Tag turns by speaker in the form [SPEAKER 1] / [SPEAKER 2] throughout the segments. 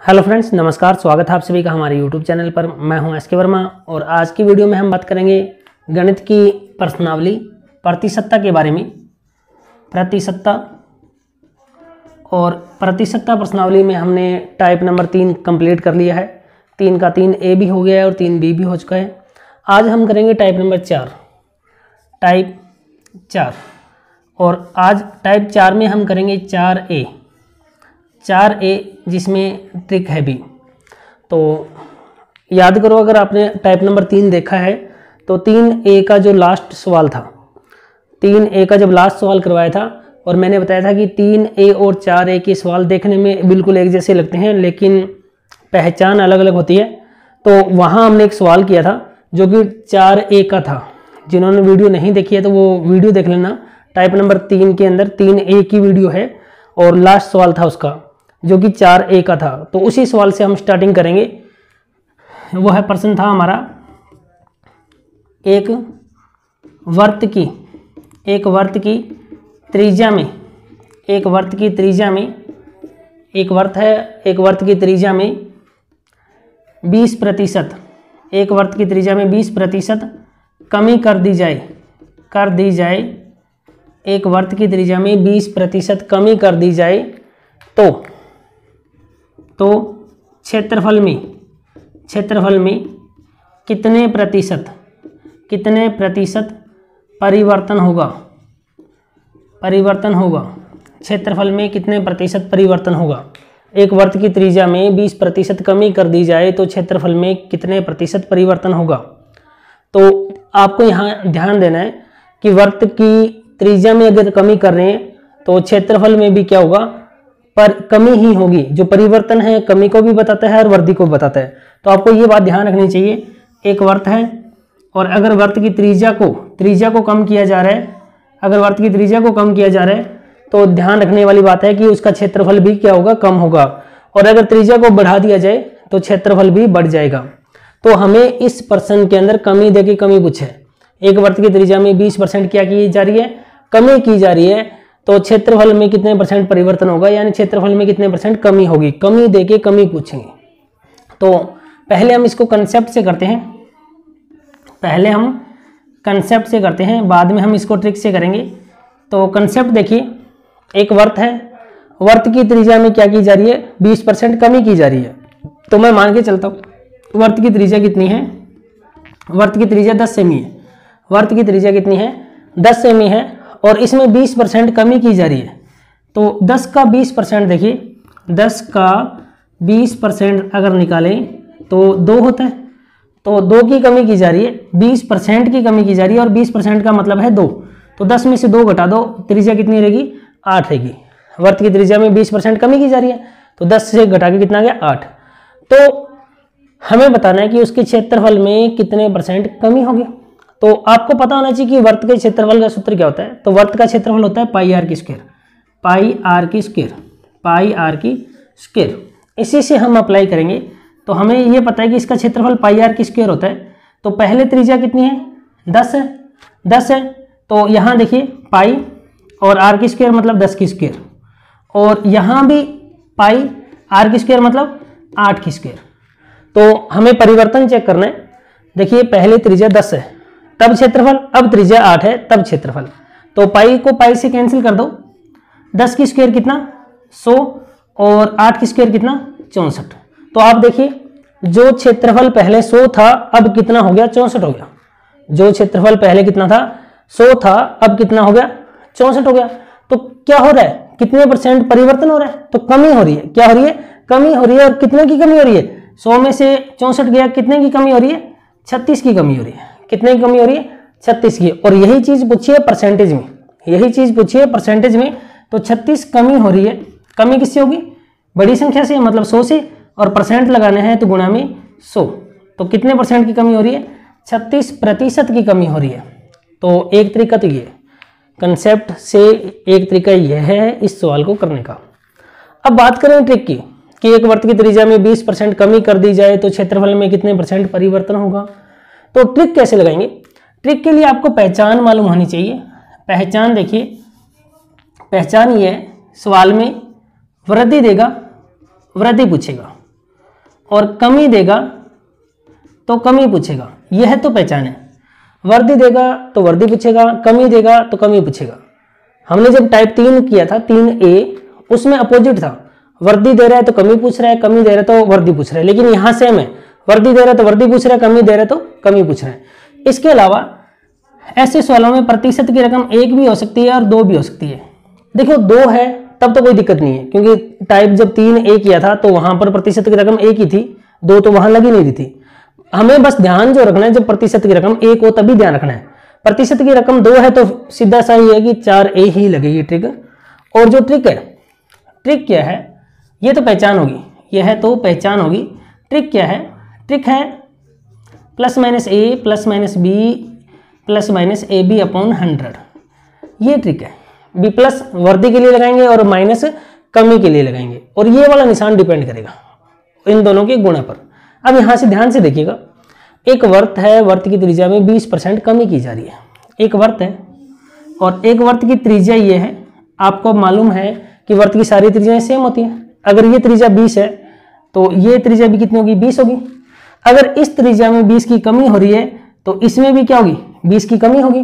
[SPEAKER 1] Hello friends, नमस्कार। स्वागत है आप सभी का हमारे यूट्यूब चैनल पर। मैं हूं एस के वर्मा और आज की वीडियो में हम बात करेंगे गणित की प्रश्नावली प्रतिशतता के बारे में। प्रतिशतता और प्रतिशतता प्रश्नावली में हमने टाइप नंबर 3 कंप्लीट कर लिया है। 3 का 3A भी हो गया है और 3B भी हो चुका है। आज हम करेंगे टाइप नंबर 4, टाइप 4। और आज टाइप 4 में हम करेंगे 4A, जिसमें ट्रिक है भी। तो याद करो, अगर आपने टाइप नंबर 3 देखा है तो 3A का जो लास्ट सवाल था, 3A का जब लास्ट सवाल करवाया था और मैंने बताया था कि 3A और 4A के सवाल देखने में बिल्कुल एक जैसे लगते हैं लेकिन पहचान अलग अलग होती है। तो वहाँ हमने एक सवाल किया था जो कि 4A का था। जिन्होंने वीडियो नहीं देखी है तो वो वीडियो देख लेना। टाइप नंबर 3 के अंदर 3A की वीडियो है और लास्ट सवाल था उसका जो कि 4A का था। तो उसी सवाल से हम स्टार्टिंग करेंगे। वो है, प्रश्न था हमारा, एक वर्त की त्रिज्या में, एक वर्त की त्रिज्या में 20%, एक वर्त की त्रिज्या में 20% कमी कर दी जाए, एक वर्त की त्रिज्या में 20% कमी कर दी जाए तो क्षेत्रफल में कितने प्रतिशत परिवर्तन होगा। क्षेत्रफल में कितने प्रतिशत परिवर्तन होगा। एक वर्त की त्रिज्या में 20% कमी कर दी जाए तो क्षेत्रफल में कितने प्रतिशत परिवर्तन होगा। तो आपको यहाँ ध्यान देना है कि वर्त की त्रिज्या में अगर कमी कर रहे हैं तो क्षेत्रफल में भी क्या होगा, पर कमी ही होगी। जो परिवर्तन है कमी को भी बताता है और वृद्धि को बताता है। तो आपको ये बात ध्यान रखनी चाहिए। एक वर्त है और अगर वर्त की त्रिज्या को कम किया जा रहा है, अगर वर्त की त्रिज्या को कम किया जा रहा है तो ध्यान रखने वाली बात है कि उसका क्षेत्रफल भी क्या होगा, कम होगा। और अगर त्रिज्या को बढ़ा दिया जाए तो क्षेत्रफल भी बढ़ जाएगा। तो हमें इस प्रश्न के अंदर कमी देके कमी पूछे। एक वर्त की त्रिज्या में 20% क्या की जा रही है, कमी की जा रही है। तो क्षेत्रफल में कितने परसेंट परिवर्तन होगा, यानी क्षेत्रफल में कितने परसेंट कमी होगी। कमी देके कमी पूछेंगे। तो पहले हम इसको कंसेप्ट से करते हैं, बाद में हम इसको ट्रिक से करेंगे। तो कंसेप्ट देखिए, एक वर्त है, वर्त की त्रिज्या में क्या की जा रही है, 20% कमी की जा रही है। तो मैं मान के चलता हूँ वर्त की त्रिज्या कितनी है, वर्त की त्रिज्या 10 सेमी है। वर्त की त्रिज्या कितनी है, 10 सेमी है और इसमें 20% कमी की जा रही है। तो 10 का 20% देखिए, 10 का 20% अगर निकालें तो 2 होता है। तो 2 की कमी की जा रही है, 20% की कमी की जा रही है और 20% का मतलब है 2। तो 10 में से 2 घटा दो, त्रिज्या कितनी रहेगी, 8 रहेगी। वर्त की त्रिज्या में 20% कमी की जा रही है तो 10 से घटा के कितना आ गया, 8। तो हमें बताना है कि उसके क्षेत्रफल में कितने परसेंट कमी होगी। तो आपको पता होना चाहिए कि वर्त के क्षेत्रफल का सूत्र क्या होता है। तो वर्त का क्षेत्रफल होता है पाई आर की स्क्वायर। इसी से हम अप्लाई करेंगे तो हमें ये पता है कि इसका क्षेत्रफल पाई आर की स्क्वायर होता है। तो पहले त्रिज्या कितनी है, 10 है। तो यहाँ देखिए पाई और आर की स्क्वायर मतलब 10 की स्क्वायर, और यहाँ भी पाई आर की स्क्वायर मतलब 8 की स्क्वायर। तो हमें परिवर्तन चेक करना है। देखिए पहले त्रिज्या 10 है तब क्षेत्रफल, अब त्रिज्या 8 है तब क्षेत्रफल। तो पाई को पाई से कैंसिल कर दो, 10 की स्क्वायर कितना 100 और 8 की स्क्वायर कितना 64। तो आप देखिए जो क्षेत्रफल पहले 100 था अब कितना हो गया, 64 हो गया। जो क्षेत्रफल पहले कितना था, 100 था, अब कितना हो गया, 64 हो गया। तो क्या हो रहा है, कितने परसेंट परिवर्तन हो रहा है, तो कमी हो रही है। क्या हो रही है, कमी हो रही है। और कितने की कमी हो रही है, 100 में से 64 गया, कितने की कमी हो रही है, 36 की कमी हो रही है। कितने की कमी हो रही है, 36 की। और यही चीज पूछिए परसेंटेज में, तो 36 कमी हो रही है। कमी किससे होगी, बड़ी संख्या से, मतलब 100 से, और परसेंट लगाने हैं तो गुणा में 100। तो कितने परसेंट की कमी हो रही है, 36% की कमी हो रही है। तो एक तरीका तो ये कंसेप्ट से, एक तरीका यह है इस सवाल को करने का। अब बात करें ट्रिक की कि एक वर्त की त्रिज्या में 20% कमी कर दी जाए तो क्षेत्रफल में कितने परसेंट परिवर्तन होगा। तो ट्रिक कैसे लगाएंगे। ट्रिक के लिए आपको पहचान मालूम होनी चाहिए। पहचान देखिए, पहचान ये है, सवाल में वृद्धि देगा, वृद्धि पूछेगा। और कमी देगा तो कमी पूछेगा, यह तो पहचान है। वर्दी देगा तो वर्दी पूछेगा, कमी देगा तो कमी पूछेगा। हमने जब टाइप 3 किया था 3A, उसमें अपोजिट था, वर्दी दे रहा है तो कमी पूछ रहा है, कमी दे रहा है तो वर्दी पूछ रहा है। लेकिन यहाँ सेम है, वर्दी दे रहा है तो वर्दी पूछ रहा है, कमी दे रहा है तो कमी पूछ रहा है। इसके अलावा ऐसे सवालों में प्रतिशत की रकम 1 भी हो सकती है और 2 भी हो सकती है। देखो 2 है तब तो कोई दिक्कत नहीं है, क्योंकि टाइप जब 3A किया था तो वहां पर प्रतिशत की रकम 1 ही थी, 2 तो वहां लगी नहीं रही थी। हमें बस ध्यान जो रखना है, जब प्रतिशत की रकम 1 हो तभी ध्यान रखना है। प्रतिशत की रकम 2 है तो सीधा सा ही है कि 4A ही लगेगी ट्रिक। और जो ट्रिक है, ट्रिक क्या है, ये तो पहचान होगी, यह तो पहचान होगी। ट्रिक क्या है, ट्रिक है +-A +-B +-AB अपॉन 100। ये ट्रिक है। B प्लस वर्दी के लिए लगाएंगे और माइनस कमी के लिए लगाएंगे, और ये वाला निशान डिपेंड करेगा इन दोनों के गुणा पर। अब यहां से ध्यान से देखिएगा, एक वर्त है, वर्त की त्रिज्या में 20% कमी की जा रही है। एक वर्त है और एक वर्त की त्रिज्या ये है। आपको मालूम है कि वर्त की सारी त्रिज्याएं सेम होती हैं। अगर ये त्रिज्या 20 है तो ये त्रिज्या भी कितनी होगी, 20 होगी। अगर इस त्रिज्या में 20 की कमी हो रही है तो इसमें भी क्या होगी, 20 की कमी होगी।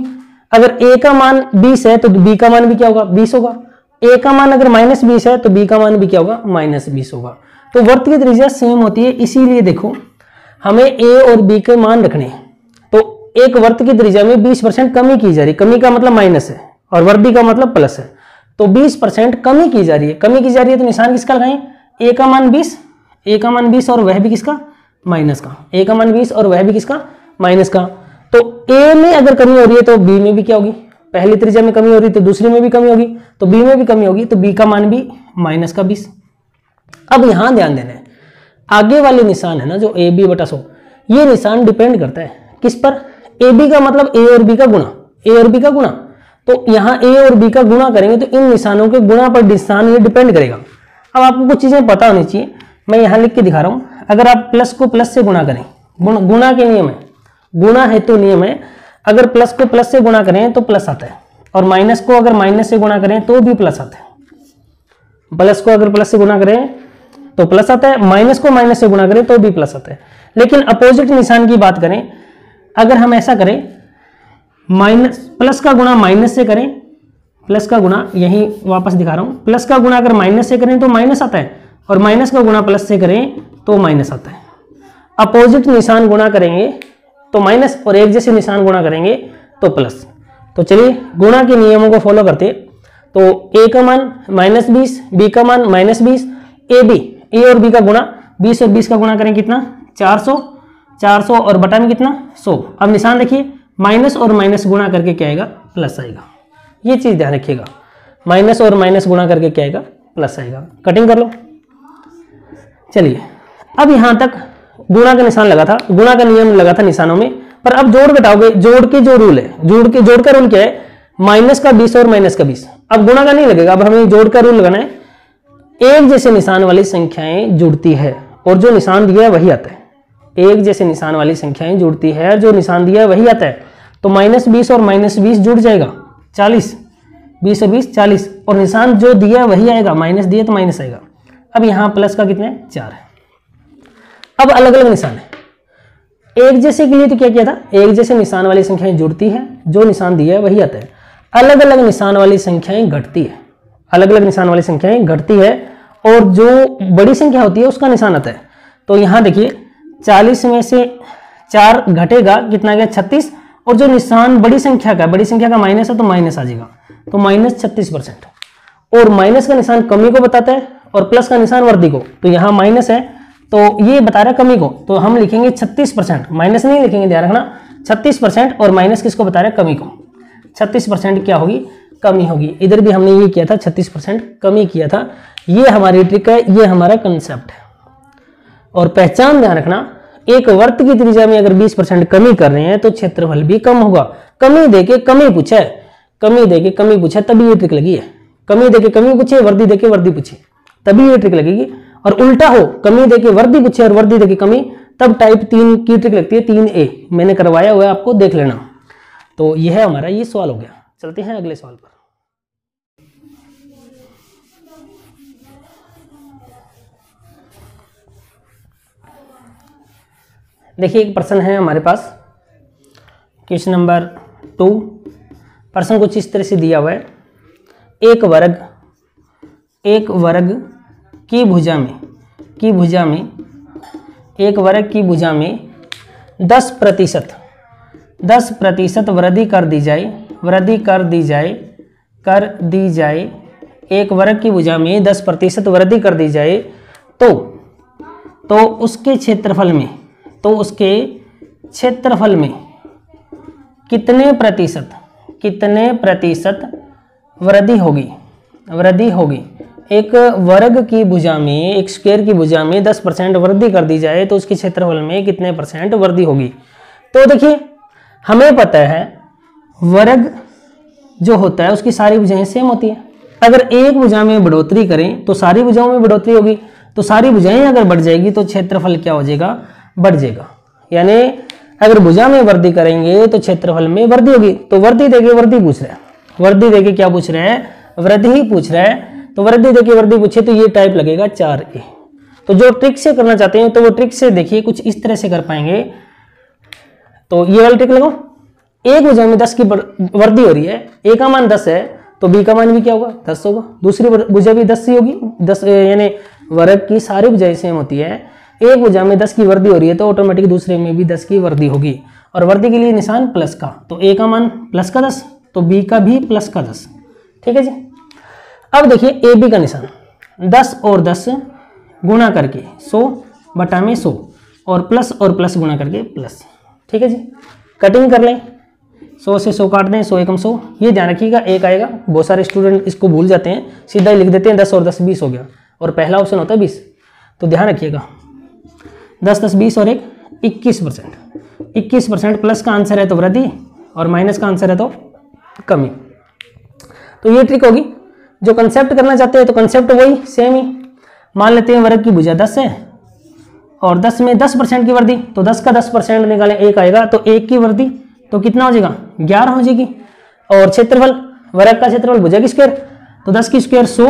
[SPEAKER 1] अगर A का मान 20 है तो B का मान भी क्या होगा, 20 होगा। A का मान अगर -20 है तो B का मान भी क्या होगा, -20 होगा। तो वर्त की त्रिज्या सेम होती है, इसीलिए देखो हमें A और B के मान रखने हैं। तो एक वर्त की त्रिज्या में 20% कमी की जा रही है, कमी का मतलब माइनस है और वर्दी का मतलब प्लस है। तो 20% कमी की जा रही है, कमी की जा रही है तो निशान किसका लगाएं, A का मान 20, A का मान 20 और वह भी किसका, माइनस का। A का मान 20 और वह भी किसका, माइनस का। तो A में अगर कमी हो रही है तो B में भी क्या होगी, पहली त्रिज्या में कमी हो रही है तो दूसरी में भी कमी होगी, तो B में भी कमी होगी, तो B का मान भी -20। अब यहां ध्यान देना है, आगे वाले निशान है ना जो AB/100, ये निशान डिपेंड करता है किस पर, AB का मतलब A और B का गुणा, A और B का गुणा। तो यहाँ A और B का गुणा करेंगे तो इन निशानों के गुणा पर निशान ये डिपेंड करेगा। अब आपको कुछ चीजें पता होनी चाहिए, मैं यहाँ लिख के दिखा रहा हूँ। अगर आप प्लस को प्लस से गुणा करें, गुणा के नियम है, गुणा हेतु नियम है, अगर प्लस को प्लस से गुणा करें तो प्लस आता है, और माइनस को अगर माइनस से गुणा करें तो भी प्लस आता है। प्लस को अगर प्लस से गुणा करें तो प्लस आता है, माइनस को माइनस से गुणा करें तो भी प्लस आता है। लेकिन अपोजिट निशान की बात करें, अगर हम ऐसा करें, माइनस प्लस का गुणा माइनस से करें, प्लस का गुणा यही वापस दिखा रहा हूं, प्लस का गुणा अगर माइनस से करें तो माइनस आता है, और माइनस का गुणा प्लस से करें तो माइनस आता है। अपोजिट निशान गुणा करेंगे तो माइनस, और एक जैसे निशान गुणा करेंगे तो प्लस। तो चलिए गुणा के नियमों को फॉलो करते हैं। तो A का मान -20, B का मान -20, A और B का गुणा, 20 और 20 का गुणा करें कितना, 400, 400 और बटा में कितना, 100। अब निशान देखिए, माइनस और माइनस गुणा करके क्या आएगा, प्लस आएगा। ये चीज ध्यान रखिएगा, माइनस और माइनस गुणा करके क्या आएगा, प्लस आएगा। कटिंग कर लो। चलिए अब यहां तक गुणा का निशान लगा था, गुणा का नियम लगा था निशानों में, पर अब जोड़ घटाओगे, जोड़ के जो रूल है, जोड़ का रूल क्या है, माइनस का 20 और माइनस का 20। अब गुणा का नहीं लगेगा, अब हमें जोड़ का रूल लगाना है। एक जैसे निशान वाली संख्याएं जुड़ती है और जो निशान दिया है वही आता है। एक जैसे निशान वाली संख्याएं जुड़ती है और जो निशान दिया है वही आता है। तो -20 और -20 जुड़ जाएगा, 40, 20 और 20 40, और निशान जो दिया है वही आएगा, माइनस दिया तो माइनस आएगा। अब यहाँ प्लस का कितना है, 4 है। अब अलग अलग निशान है, एक जैसे के लिए तो क्या किया था, एक जैसे निशान वाली संख्याएं जुड़ती है, जो निशान दिया है वही आता है। अलग अलग निशान वाली संख्याएं घटती है, अलग अलग निशान वाली संख्याएं घटती है, और जो बड़ी संख्या होती है उसका निशान आता है। तो यहां देखिए 40 में से 4 घटेगा, कितना गया, 36, और जो निशान बड़ी संख्या का माइनस है तो माइनस आ जाएगा, तो -36%। और माइनस का निशान कमी को बताता है और प्लस का निशान वृद्धि को। तो यहाँ माइनस है तो ये बता रहा है कमी को, तो हम लिखेंगे 36%, माइनस नहीं लिखेंगे, ध्यान रखना 36%, और माइनस किसको बता रहा है, कमी को। 36% क्या होगी, कमी होगी। इधर भी हमने ये किया था, 36% कमी किया था। ये हमारी ट्रिक है, ये हमारा कंसेप्ट है। और पहचान ध्यान रखना, एक वर्त की त्रिज्या में अगर 20% कमी कर रहे हैं तो क्षेत्रफल भी कम होगा। कमी देके कमी पूछा है, कमी देके कमी पूछा, तभी ये ट्रिक लगी है। कमी देके कमी पूछे, वर्दी देके वर्दी पूछे, तभी ये ट्रिक लगेगी। और उल्टा हो, कमी देके वर्दी पूछे और वर्दी देके कमी, तब टाइप 3 की ट्रिक लगती है, 3A मैंने करवाया हुआ है, आपको देख लेना। तो यह हमारा ये सवाल हो गया। चलते हैं अगले सवाल पर। देखिए एक प्रश्न है हमारे पास, क्वेश्चन नंबर 2। प्रश्न कुछ इस तरह से दिया हुआ है, एक वर्ग की भुजा में एक वर्ग की भुजा में 10% वृद्धि कर दी जाए एक वर्ग की भुजा में 10% वृद्धि कर दी जाए तो उसके क्षेत्रफल में कितने प्रतिशत वृद्धि होगी। एक वर्ग की भुजा में, एक स्क्वायर की भुजा में 10% वृद्धि कर दी जाए तो उसके क्षेत्रफल में कितने % वृद्धि होगी। तो देखिए हमें पता है वर्ग जो होता है उसकी सारी भुजाएं सेम होती है। अगर एक भुजा में बढ़ोतरी करें तो सारी भुजाओं में बढ़ोतरी होगी, तो सारी भुजाएं अगर बढ़ जाएगी तो क्षेत्रफल क्या हो जाएगा, बढ़ जाएगा। यानी अगर भुजा में वृद्धि करेंगे तो क्षेत्रफल में वृद्धि होगी। तो वृद्धि देके वृद्धि पूछ रहा है, वृद्धि देके क्या पूछ रहा है, वृद्धि ही पूछ रहा है। तो वृद्धि देके वृद्धि पूछे तो ये टाइप लगेगा 4a। तो जो ट्रिक से करना चाहते हैं तो वो ट्रिक से देखिए कुछ इस तरह से कर पाएंगे। तो ये वाला ट्रिक लगाओ, एक भुजा में 10 की वृद्धि हो रही है, a का मान 10 है तो b का मान भी क्या होगा, 10 होगा। दूसरी भुजा भी 10 ही होगी, 10 यानी वर्ग की सारी भुजाएं सेम होती है। एक भुजा में 10 की वृद्धि हो रही है तो ऑटोमेटिक दूसरे में भी 10 की वृद्धि होगी। और वृद्धि के लिए निशान प्लस का, तो a का मान प्लस का 10 तो b का भी प्लस का 10। ठीक है जी। अब देखिए ए बी का निशान 10 और 10 गुणा करके 100 बटा में 100 और प्लस गुणा करके प्लस। ठीक है जी। कटिंग कर लें, 100 से 100 काट दें, 100 एकम 100। ये ध्यान रखिएगा एक आएगा, बहुत सारे स्टूडेंट इसको भूल जाते हैं, सीधा ही लिख देते हैं 10 और 10 20 हो गया और पहला ऑप्शन होता है 20। तो ध्यान रखिएगा 10 10 20 और 1 21%। प्लस का आंसर है तो वृद्धि और माइनस का आंसर है तो कमी। तो ये ट्रिक होगी। जो कंसेप्ट करना चाहते हैं तो कंसेप्ट वही सेम ही। मान लेते हैं वर्ग की भुजा 10 है और 10 में 10% की वृद्धि, तो 10 का 10% निकालें, 1 आएगा तो 1 की वृद्धि तो कितना हो जाएगा, 11 हो जाएगी। और क्षेत्रफल, वर्ग का क्षेत्रफल भुजा की स्क्वायर, तो 10 की स्क्वायर 100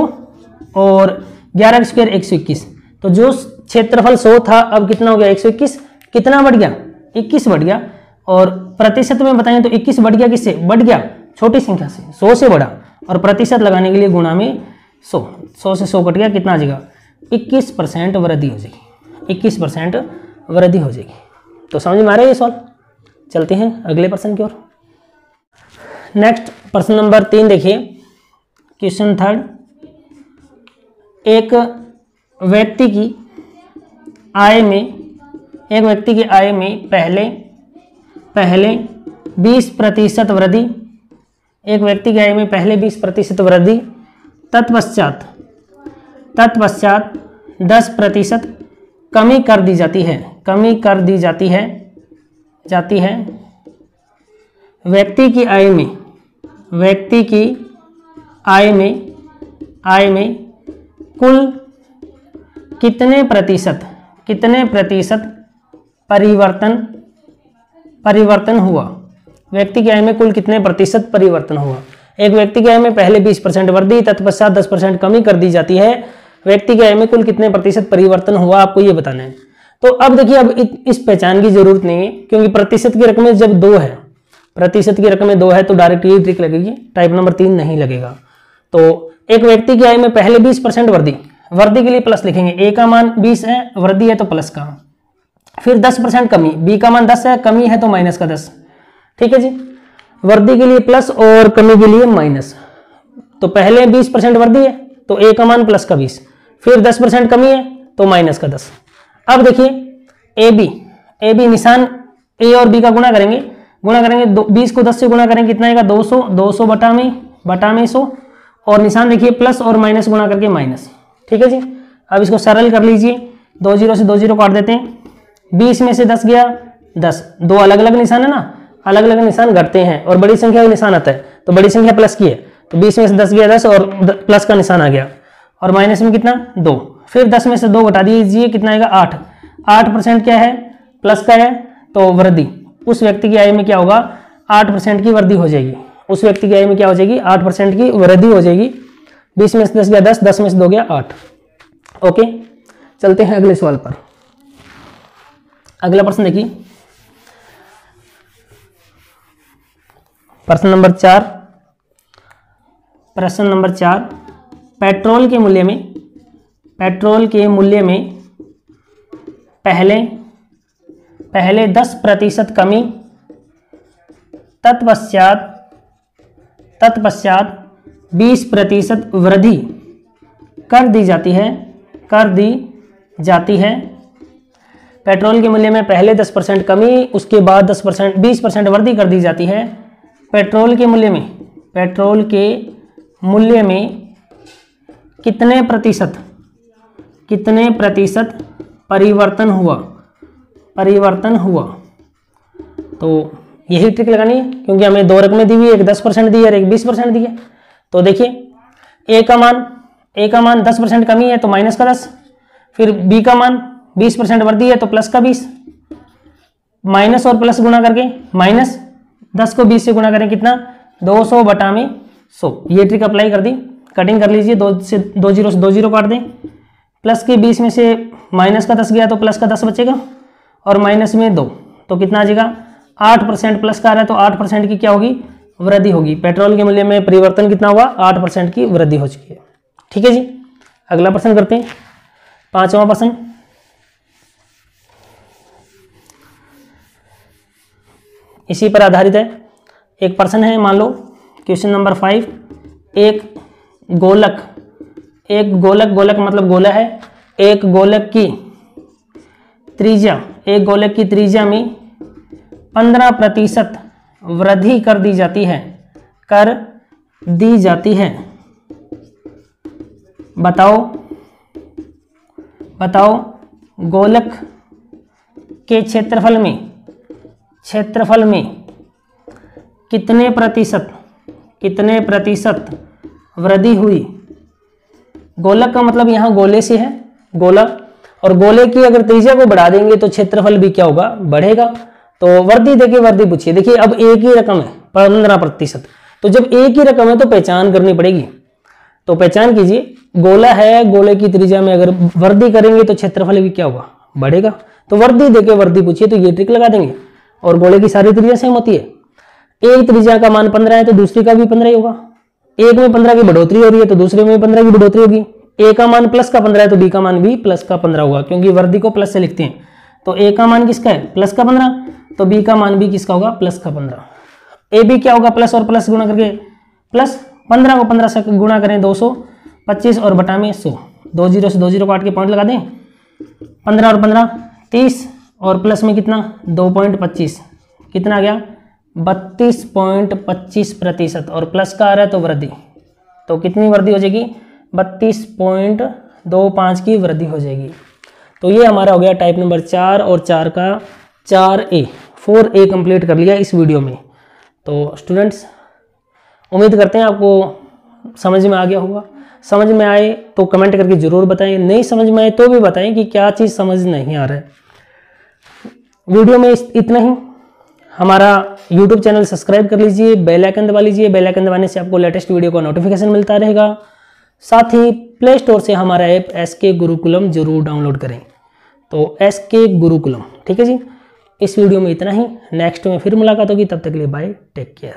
[SPEAKER 1] और 11 की स्क्वायर 121। तो जो क्षेत्रफल 100 था अब कितना हो गया, 121। कितना बढ़ गया, 21 बढ़ गया। और प्रतिशत में बताएं तो 21 बढ़ गया, किससे बढ़ गया, छोटी संख्या से, 100 से बढ़ा। और प्रतिशत लगाने के लिए गुणा में 100 से 100 कट गया, कितना आ जाएगा, 21% वृद्धि हो जाएगी, 21% वृद्धि हो जाएगी। तो समझ में आ रहा है ये सवाल। चलते हैं अगले प्रश्न की ओर। नेक्स्ट प्रश्न नंबर 3 देखिए, क्वेश्चन 3। एक व्यक्ति की आय में पहले 20% वृद्धि, एक व्यक्ति की आय में पहले 20% वृद्धि, तत्पश्चात 10% कमी कर दी जाती है। व्यक्ति की आय में कुल कितने प्रतिशत परिवर्तन हुआ। व्यक्ति की आय में कुल कितने प्रतिशत परिवर्तन हुआ। एक व्यक्ति की आय में पहले 20% वृद्धि, तत्पश्चात 10% कमी कर दी जाती है। व्यक्ति की आय में कुल कितने प्रतिशत परिवर्तन हुआ, आपको ये बताना है। तो अब देखिए, अब इस पहचान की जरूरत नहीं है, क्योंकि प्रतिशत की रकमें जब 2 है, प्रतिशत की रकमें 2 है तो डायरेक्ट ये ट्रिक लगेगी, टाइप नंबर 3 नहीं लगेगा। तो एक व्यक्ति की आय में पहले 20% वृद्धि के लिए प्लस लिखेंगे, ए का मान 20 है, वृद्धि है तो प्लस का, फिर 10% कमी, बी का मान 10 है, कमी है तो माइनस का 10। ठीक है जी। वृद्धि के लिए प्लस और कमी के लिए माइनस। तो पहले 20% वृद्धि है तो ए का मान प्लस का 20, फिर 10% कमी है तो माइनस का 10। अब देखिए ए बी निशान ए और बी का गुणा करेंगे 20 को 10 से गुणा करेंगे, कितना आएगा, 200 बटा में 100 और निशान देखिए प्लस और माइनस गुणा करके माइनस। ठीक है जी। अब इसको सरल कर लीजिए, 2 0 से 2 0 काट देते हैं, 20 में से 10 गया 10, 2 अलग अलग निशान है ना, अलग अलग निशान घटते हैं और बड़ी संख्या का निशान आता है, तो बड़ी संख्या प्लस की है, तो 20 में से 10 गया 10 और प्लस का निशान आ गया, और माइनस में कितना 2, फिर 10 में से 2 घटा दीजिए, कितना आएगा 8% क्या है, प्लस का है तो वृद्धि। उस व्यक्ति की आय में क्या होगा, 8% की वृद्धि हो जाएगी। उस व्यक्ति की आय में क्या हो जाएगी, 8% की वृद्धि हो जाएगी। 20 में से 10 गया 10, 10 में से 2 गया 8। ओके, चलते हैं अगले सवाल पर। अगला प्रश्न देखिए, प्रश्न नंबर 4। प्रश्न नंबर 4, पेट्रोल के मूल्य में पहले 10% कमी, तत्पश्चात 20% वृद्धि कर दी जाती है। पेट्रोल के मूल्य में पहले 10% कमी, उसके बाद 20% वृद्धि कर दी जाती है। पेट्रोल के मूल्य में कितने प्रतिशत परिवर्तन हुआ। तो यही ट्रिक लगानी है, क्योंकि हमें 2 रकमें दी हुई है, एक 10% दी है और एक 20% दी है। तो देखिए ए का मान 10% कमी है तो माइनस का 10, फिर बी का मान 20% वृद्धि है तो प्लस का 20, माइनस और प्लस गुणा करके माइनस 10 को 20 से गुणा करें कितना 200/100। ये ट्रिक अप्लाई कर दी। कटिंग कर लीजिए, 2 से 2 जीरो से 2 जीरो काट दें। प्लस के 20 में से माइनस का 10 गया तो प्लस का 10 बचेगा और माइनस में 2, तो कितना आ जाएगा 8% प्लस का आ रहा है तो 8% की क्या होगी वृद्धि होगी। पेट्रोल के मूल्य में परिवर्तन कितना हुआ 8% की वृद्धि हो चुकी है। ठीक है जी, अगला प्रश्न करते हैं, 5वां प्रश्न। इसी पर आधारित है। एक प्रश्न है, मान लो क्वेश्चन नंबर 5, एक गोलक मतलब गोला है, एक गोलक की त्रिज्या में 15% वृद्धि कर दी जाती है। बताओ गोलक के क्षेत्रफल में कितने प्रतिशत वृद्धि हुई। गोलक का मतलब यहाँ गोले से है, गोला, और गोले की अगर त्रिज्या को बढ़ा देंगे तो क्षेत्रफल भी क्या होगा बढ़ेगा। तो वृद्धि देखिए, वृद्धि पूछिए। देखिए अब एक ही रकम है 15%, तो जब एक ही रकम है तो पहचान करनी पड़ेगी। तो पहचान कीजिए, गोला है, गोले की त्रिज्या में अगर वृद्धि करेंगे तो क्षेत्रफल भी क्या होगा बढ़ेगा। तो वृद्धि देके वृद्धि पूछिए तो ये ट्रिक लगा देंगे। और गोले की सारी त्रिज्या सेम होती है। एक त्रिज्या का मान 15 है तो दूसरी का भी 15 ही होगा। एक में 15 की बढ़ोतरी हो रही है तो दूसरे में 15 की बढ़ोतरी होगी। ए का मान प्लस का 15 है तो बी का मान भी प्लस का 15 होगा, क्योंकि वृद्धि को प्लस से लिखते हैं। तो ए का मान किसका है प्लस का 15, तो बी का मान भी किसका होगा प्लस का 15। ए बी क्या होगा प्लस और प्लस गुणा करके प्लस 15 को 15 से गुणा करें 225 और बटा में 100, 2 जीरो से 2 जीरो काट के पॉइंट लगा दें। 15 और 15 30 और प्लस में कितना 2.25, कितना आ गया 32.25% और प्लस का आ रहा है तो वृद्धि, तो कितनी वृद्धि हो जाएगी 32.25 की वृद्धि हो जाएगी। तो ये हमारा हो गया टाइप नंबर 4 और 4 का 4A कंप्लीट कर लिया इस वीडियो में। तो स्टूडेंट्स उम्मीद करते हैं आपको समझ में आ गया होगा। समझ में आए तो कमेंट करके ज़रूर बताएं, नहीं समझ में आए तो भी बताएं कि क्या चीज़ समझ नहीं आ रहा है। वीडियो में इतना ही। हमारा YouTube चैनल सब्सक्राइब कर लीजिए, बेल आइकन दबा लीजिए। बेल आइकन दबाने से आपको लेटेस्ट वीडियो का नोटिफिकेशन मिलता रहेगा। साथ ही प्ले स्टोर से हमारा ऐप SK गुरुकुलम जरूर डाउनलोड करें। तो SK गुरुकुलम, ठीक है जी। इस वीडियो में इतना ही। नेक्स्ट में फिर मुलाकात होगी, तब तक के लिए बाय, टेक केयर।